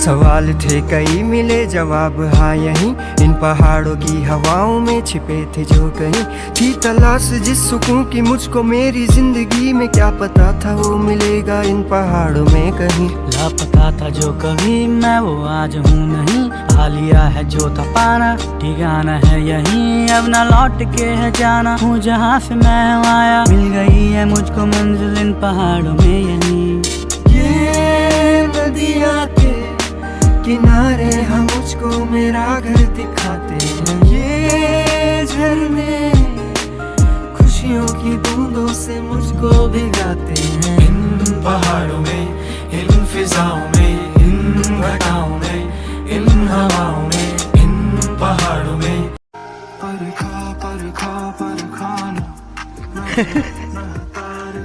सवाल थे कई मिले जवाब हाँ यहीं, इन पहाड़ों की हवाओं में छिपे थे जो कहीं। थी तलाश जिस सुकून की मुझको मेरी जिंदगी में, क्या पता था वो मिलेगा इन पहाड़ों में कहीं। लापता था जो कभी मैं वो आज हूँ नहीं, पा लिया है जो था पाना, ठिकाना है यहीं, अब ना लौट के है जाना। हूँ जहाँ से मैं आया, मिल गई है मुझको मंजिल इन पहाड़ों में यहीं। ये नदियाँ के किनारे हम मुझको मेरा घर दिखाते हैं, ये झरने खुशियों की बूंदों से मुझको भिगाते हैं। इन पहाड़ों में, इन फिजाओं में, इन घटाओं में, इन हवाओं में, इन पहाड़ों में। परखा परखा परखाना